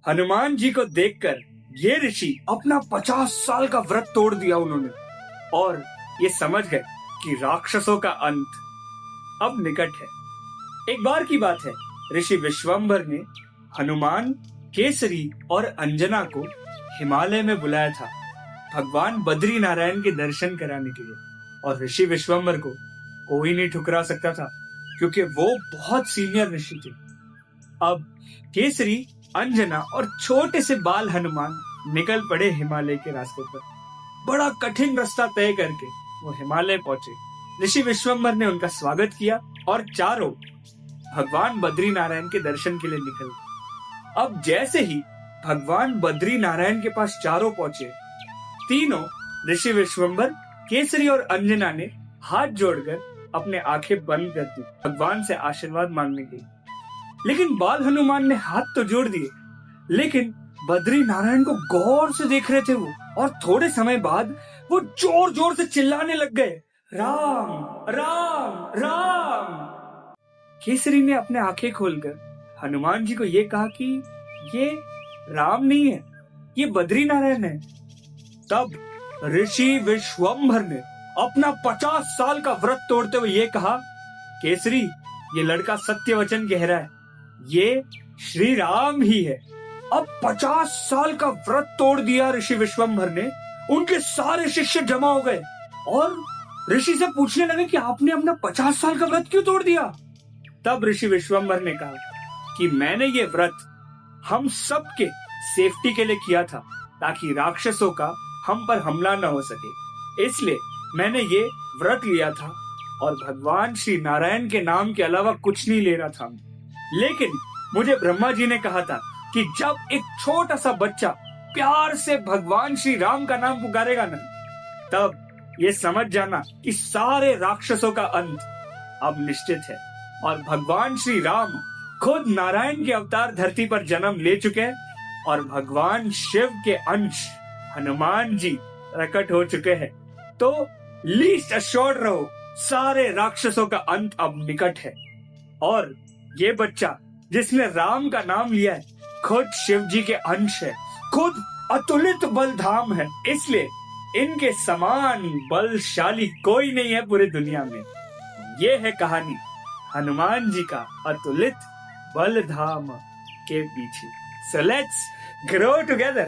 हनुमान जी को देखकर ये ऋषि अपना 50 साल का व्रत तोड़ दिया उन्होंने और ये समझ गए कि राक्षसों का अंत अब निकट है। एक बार की बात है, ऋषि विश्वम्भर ने हनुमान, केसरी और अंजना को हिमालय में बुलाया था भगवान बद्री नारायण के दर्शन कराने के लिए। और ऋषि विश्वम्भर को कोई नहीं ठुकरा सकता था क्योंकि वो बहुत सीनियर ऋषि थे। अब केसरी, अंजना और छोटे से बाल हनुमान निकल पड़े हिमालय के रास्ते पर। बड़ा कठिन रास्ता तय करके वो हिमालय पहुंचे। ऋषि विश्वम्भर ने उनका स्वागत किया और चारों भगवान बद्री नारायण के दर्शन के लिए निकल गए। अब जैसे ही भगवान बद्री नारायण के पास चारों पहुंचे, तीनों ऋषि विश्वम्भर, केसरी और अंजना ने हाथ जोड़कर अपने आंखें बंद कर दी भगवान से आशीर्वाद मांगने के लिए। लेकिन बाल हनुमान ने हाथ तो जोड़ दिए, लेकिन बद्री नारायण को गौर से देख रहे थे वो। और थोड़े समय बाद वो जोर जोर से चिल्लाने लग गए, राम राम राम। केसरी ने अपने आंखें खोलकर हनुमान जी को ये कहा कि ये राम नहीं है, ये बद्री नारायण है। तब ऋषि विश्वम्भर ने अपना 50 साल का व्रत तोड़ते हुए ये कहा, केसरी, ये लड़का सत्य वचन कह रहा है, ये श्री राम ही है। अब 50 साल का व्रत तोड़ दिया ऋषि विश्वम्भर ने। उनके सारे शिष्य जमा हो गए और ऋषि से पूछने लगे कि आपने अपना 50 साल का व्रत क्यों तोड़ दिया। तब ऋषि विश्वम्भर ने कहा कि मैंने ये व्रत हम सबके सेफ्टी के लिए किया था ताकि राक्षसों का हम पर हमला न हो सके, इसलिए मैंने ये व्रत लिया था और भगवान श्री नारायण के नाम के अलावा कुछ नहीं ले रहा था। लेकिन मुझे ब्रह्मा जी ने कहा था कि जब एक छोटा सा बच्चा प्यार से भगवान श्री राम का नाम पुकारेगा ना, तब ये समझ जाना कि सारे राक्षसों का अंत अब निश्चित है। और भगवान श्री राम खुद नारायण के अवतार धरती पर जन्म ले चुके हैं और भगवान शिव के अंश हनुमान जी प्रकट हो चुके हैं। तो लीस्ट अश्योर्ड रहो, सारे राक्षसों का अंत अब निकट है। और ये बच्चा जिसने राम का नाम लिया है खुद शिव जी के अंश है, खुद अतुलित बलधाम है, इसलिए इनके समान बलशाली कोई नहीं है पूरी दुनिया में। ये है कहानी हनुमान जी का अतुलित बलधाम के पीछे। So let's grow together.